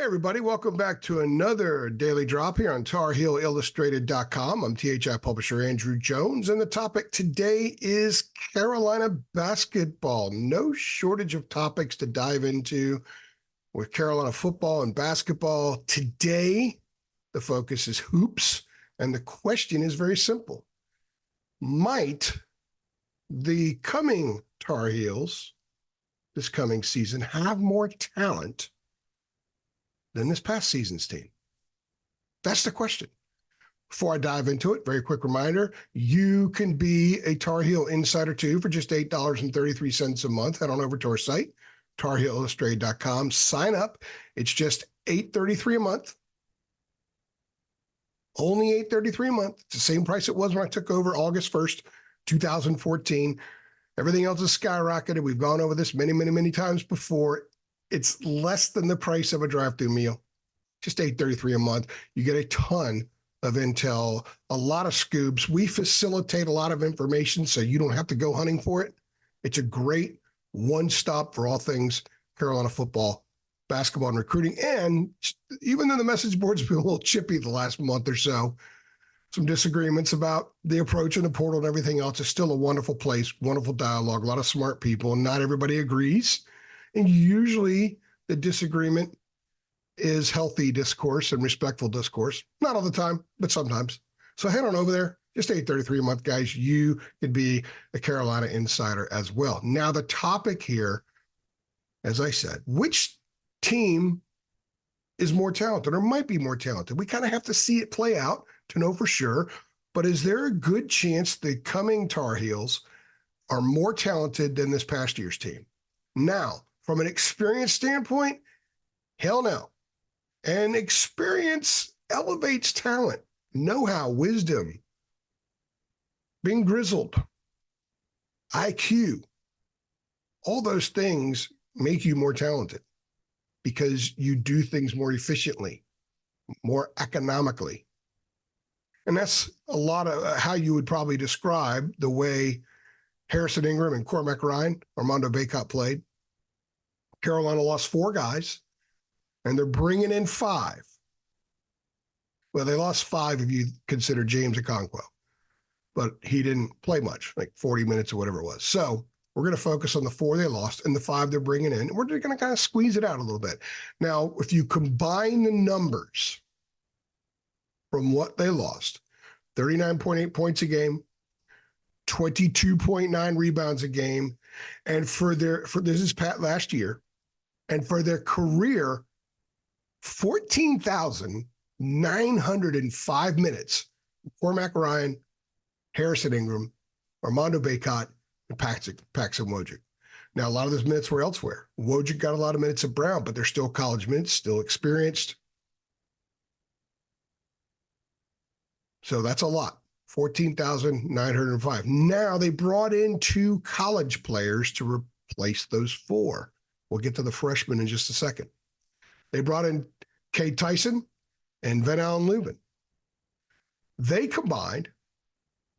everybody. Welcome back to another Daily Drop here on TarHeelIllustrated.com. I'm THI publisher Andrew Jones, and the topic today is Carolina basketball. No shortage of topics to dive into with Carolina football and basketball. Today, the focus is hoops, and the question is very simple. Might the coming Tar Heels this coming season have more talent than this past season's team? That's the question. Before I dive into it, very quick reminder, you can be a Tar Heel Insider too for just $8.33 a month. Head on over to our site, TarHeelIllustrated.com. Sign up. It's just $8.33 a month. Only $8.33 a month. It's the same price it was when I took over August 1st, 2014. Everything else is skyrocketed. We've gone over this many times before. It's less than the price of a drive-through meal, just $8.33 a month. You get a ton of intel, a lot of scoops. We facilitate a lot of information so you don't have to go hunting for it. It's a great one-stop for all things Carolina football, basketball, and recruiting. And even though the message board's been a little chippy the last month or so, some disagreements about the approach and the portal and everything else, it's still a wonderful place, wonderful dialogue, a lot of smart people, and not everybody agrees. And usually the disagreement is healthy discourse and respectful discourse. Not all the time, but sometimes. So head on over there. Just $8.33 a month, guys. You could be a Carolina insider as well. Now, the topic here, as I said, which team is more talented or might be more talented? We kind of have to see it play out to know for sure. But is there a good chance the coming Tar Heels are more talented than this past year's team? Now, from an experience standpoint, hell no. And experience elevates talent, know-how, wisdom, being grizzled, IQ. All those things make you more talented because you do things more efficiently, more economically. And that's a lot of how you would probably describe the way Harrison Ingram and Cormac Ryan, Armando Bacot played. Carolina lost 4 guys, and they're bringing in 5. Well, they lost 5 if you consider James Okonkwo, but he didn't play much, like 40 minutes or whatever it was. So we're going to focus on the 4 they lost and the 5 they're bringing in. We're going to kind of squeeze it out a little bit. Now, if you combine the numbers from what they lost, 39.8 points a game, 22.9 rebounds a game, and this is Pat last year, and for their career, 14,905 minutes. Cormac Ryan, Harrison Ingram, Armando Bacot, and Paxson Wojcik. Now, a lot of those minutes were elsewhere. Wojcik got a lot of minutes at Brown, but they're still college minutes, still experienced. So that's a lot. 14,905. Now they brought in 2 college players to replace those 4. We'll get to the freshmen in just a second. They brought in Cade Tyson and Van Allen Lubin. They combined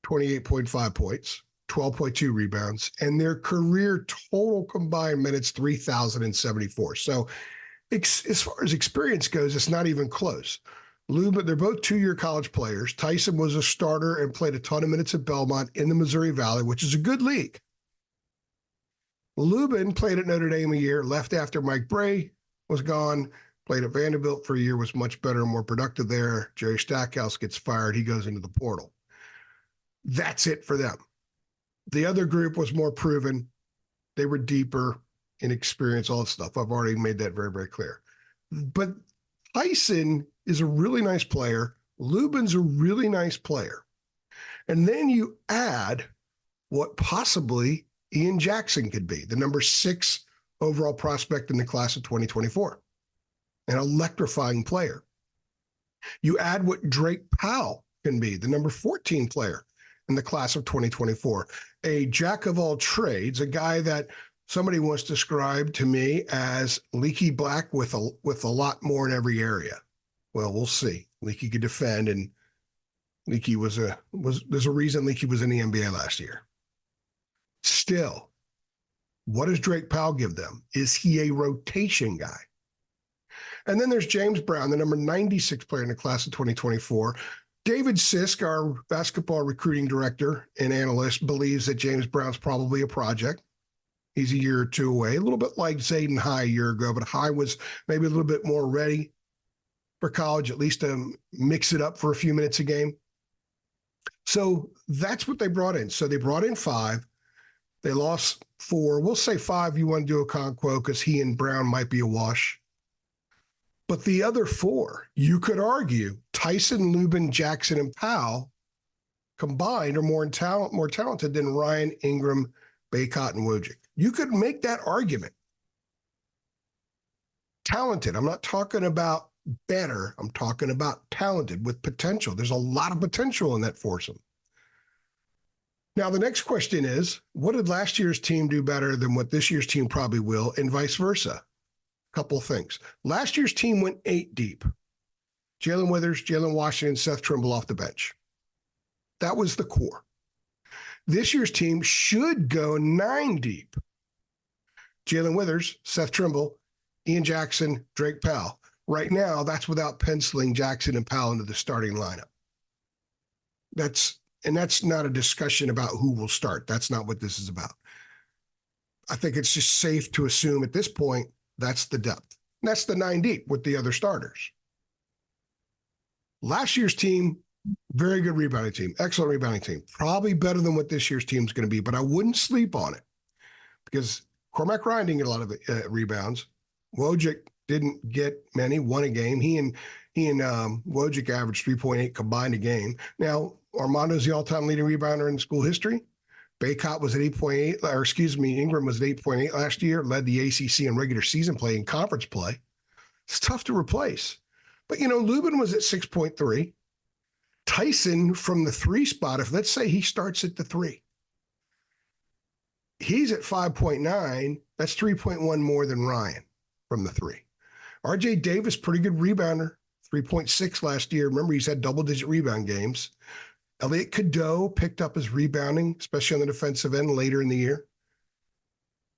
28.5 points, 12.2 rebounds, and their career total combined minutes, 3,074. So as far as experience goes, it's not even close. Lubin, they're both 2-year college players. Tyson was a starter and played a ton of minutes at Belmont in the Missouri Valley, which is a good league. Lubin played at Notre Dame a year, left after Mike Bray was gone, played at Vanderbilt for a year, was much better and more productive there. Jerry Stackhouse gets fired. He goes into the portal. That's it for them. The other group was more proven. They were deeper in experience, all that stuff. I've already made that very clear. But Tyson is a really nice player. Lubin's a really nice player. And then you add what possibly Ian Jackson could be, the number 6 overall prospect in the class of 2024, an electrifying player. You add what Drake Powell can be, the number 14 player in the class of 2024, a jack of all trades, a guy that somebody once described to me as Leaky Black with a lot more in every area. Well, we'll see. Leaky could defend, and Leaky there's a reason Leaky was in the NBA last year. Still, what does Drake Powell give them? Is he a rotation guy? And then there's James Brown, the number 96 player in the class of 2024. David Sisk, our basketball recruiting director and analyst, believes that James Brown's probably a project. He's a year or two away, a little bit like Zayden High a year ago, but High was maybe a little bit more ready for college, at least to mix it up for a few minutes a game. So that's what they brought in. So they brought in 5. They lost 4. We'll say 5. You want to do a Okonkwo because he and Brown might be a wash. But the other 4, you could argue Tyson, Lubin, Jackson, and Powell combined are more talented than Ryan, Ingram, Baycott, and Wojcik. You could make that argument. Talented. I'm not talking about better. I'm talking about talented with potential. There's a lot of potential in that foursome. Now, the next question is, what did last year's team do better than what this year's team probably will, and vice versa? Couple of things. Last year's team went 8 deep. Jalen Withers, Jalen Washington, Seth Trimble off the bench. That was the core. This year's team should go 9 deep. Jalen Withers, Seth Trimble, Ian Jackson, Drake Powell. Right now, that's without penciling Jackson and Powell into the starting lineup. That's not a discussion about who will start. That's not what this is about. I think it's just safe to assume at this point that's the depth. And that's the 9 deep with the other starters. Last year's team, very good rebounding team, excellent rebounding team, probably better than what this year's team is going to be, but I wouldn't sleep on it because Cormac Ryan didn't get a lot of rebounds. Wojcik didn't get many, won a game. He and Wojcik averaged 3.8 combined a game. Now, Armando's the all-time leading rebounder in school history. Baycott was at 8.8, or excuse me, Ingram was at 8.8 last year, led the ACC in regular season play and conference play. It's tough to replace. But, Lubin was at 6.3. Tyson from the 3 spot, if let's say he starts at the 3, he's at 5.9. That's 3.1 more than Ryan from the 3. RJ Davis, pretty good rebounder, 3.6 last year. Remember, he's had double-digit rebound games. Elliot Cadeau picked up his rebounding, especially on the defensive end later in the year.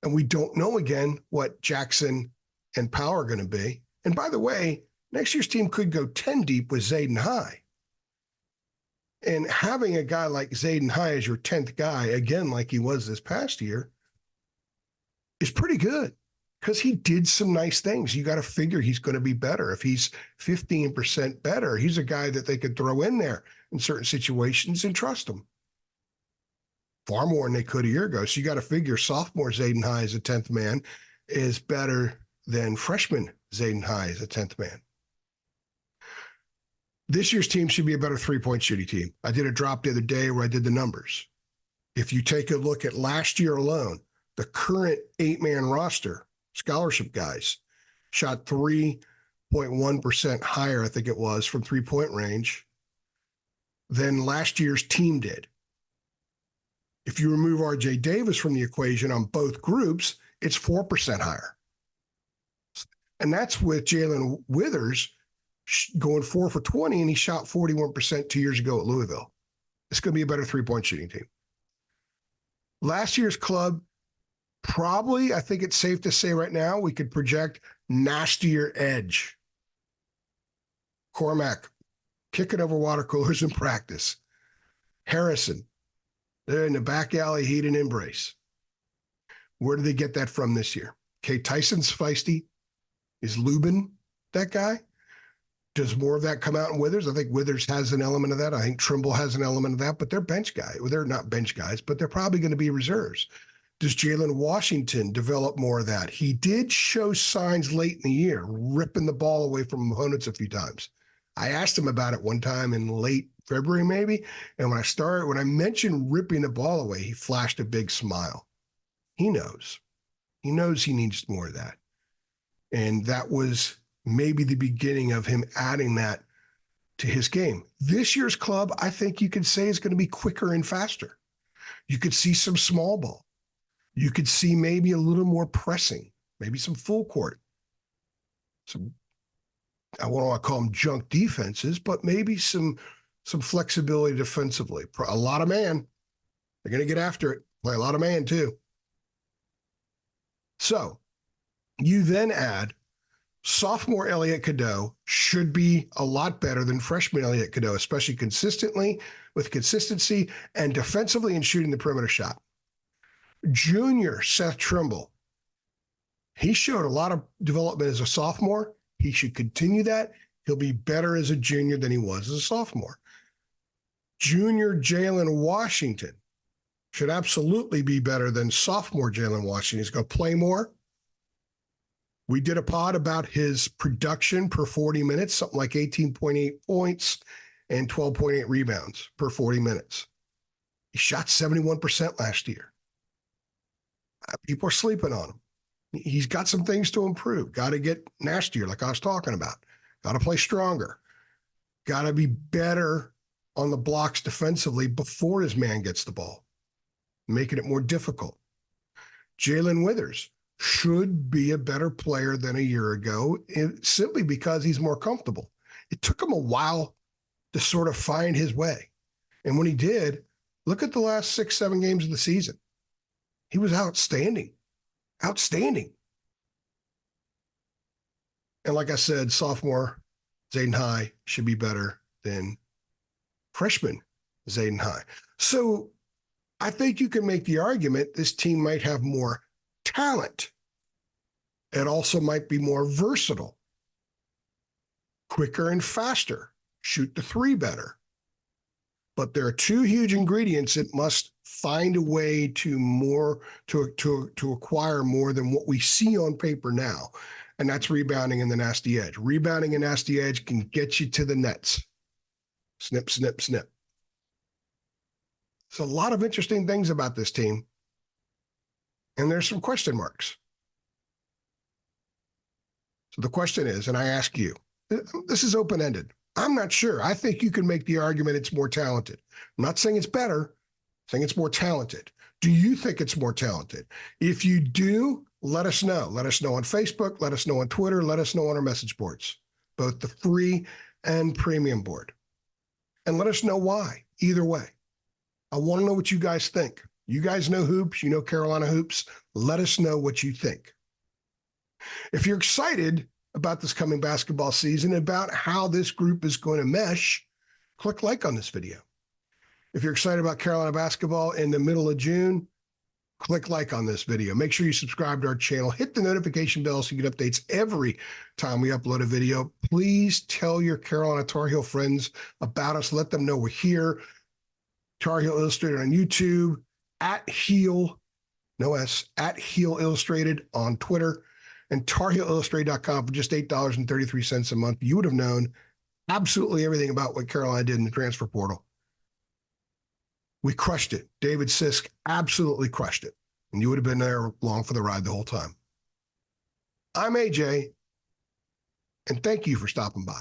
And we don't know again what Jackson and Powell are going to be. And by the way, next year's team could go 10 deep with Zayden High. And having a guy like Zayden High as your 10th guy, again, like he was this past year, is pretty good because he did some nice things. You got to figure he's going to be better. If he's 15% better, he's a guy that they could throw in there in certain situations and trust him. Far more than they could a year ago. So you got to figure sophomore Zayden High as a 10th man is better than freshman Zayden High as a 10th man. This year's team should be a better three-point shooting team. I did a drop the other day where I did the numbers. If you take a look at last year alone, the current 8-man roster, scholarship guys, shot 3.1% higher, I think it was, from three-point range than last year's team did. If you remove RJ Davis from the equation on both groups, it's 4% higher. And that's with Jalen Withers going 4 for 20, and he shot 41% 2 years ago at Louisville. It's going to be a better three-point shooting team. Last year's club, probably, I think it's safe to say right now, we could project nastier edge. Cormac, kicking over water coolers in practice. Harrison, they're in the back alley, heat and embrace. Where do they get that from this year? Okay, Tyson's feisty. Is Lubin that guy? Does more of that come out in Withers? I think Withers has an element of that. I think Trimble has an element of that, but they're bench guys. Well, they're not bench guys, but they're probably going to be reserves. Does Jalen Washington develop more of that? He did show signs late in the year, ripping the ball away from opponents a few times. I asked him about it one time in late February, maybe. And when I mentioned ripping the ball away, he flashed a big smile. He knows. He knows he needs more of that. And that was maybe the beginning of him adding that to his game. This year's club, I think you could say, is going to be quicker and faster. You could see some small ball. You could see maybe a little more pressing, maybe some full court. Some, I don't want to call them junk defenses, but maybe some flexibility defensively. A lot of man. They're going to get after it. Play a lot of man too. So you then add sophomore Elliot Cadeau should be a lot better than freshman Elliot Cadeau, especially with consistency and defensively and shooting the perimeter shot. Junior Seth Trimble, he showed a lot of development as a sophomore. He should continue that. He'll be better as a junior than he was as a sophomore. Junior Jalen Washington should absolutely be better than sophomore Jalen Washington. He's going to play more. We did a pod about his production per 40 minutes, something like 18.8 points and 12.8 rebounds per 40 minutes. He shot 71% last year. People are sleeping on him. He's got some things to improve. Got to get nastier, like I was talking about. Got to play stronger. Got to be better on the blocks defensively before his man gets the ball, making it more difficult. Jalen Withers should be a better player than a year ago, simply because he's more comfortable. It took him a while to sort of find his way. And when he did, look at the last 6-7 games of the season. He was outstanding. Outstanding. And like I said, sophomore Zayden High should be better than freshman Zayden High. So I think you can make the argument this team might have more talent. It also might be more versatile, quicker and faster, shoot the three better. But there are two huge ingredients that must find a way to acquire more than what we see on paper now. And that's rebounding and the nasty edge. Rebounding and nasty edge can get you to the nets. Snip, snip, snip. There's a lot of interesting things about this team. And there's some question marks. So the question is, and I ask you, this is open-ended. I'm not sure. I think you can make the argument it's more talented. I'm not saying it's better, I'm saying it's more talented. Do you think it's more talented? If you do, let us know. Let us know on Facebook, let us know on Twitter, let us know on our message boards, both the free and premium board. And let us know why, either way. I want to know what you guys think. You guys know hoops, you know Carolina hoops. Let us know what you think. If you're excited about this coming basketball season, about how this group is going to mesh, click like on this video. If you're excited about Carolina basketball in the middle of June, click like on this video. Make sure you subscribe to our channel. Hit the notification bell so you get updates every time we upload a video. Please tell your Carolina Tar Heel friends about us. Let them know we're here. Tar Heel Illustrated on YouTube, at Heel, no S, at Heel Illustrated on Twitter, and TarHeelIllustrated.com for just $8.33 a month. You would have known absolutely everything about what Carolina did in the transfer portal. We crushed it. David Sisk absolutely crushed it. And you would have been there along for the ride the whole time. I'm AJ, and thank you for stopping by.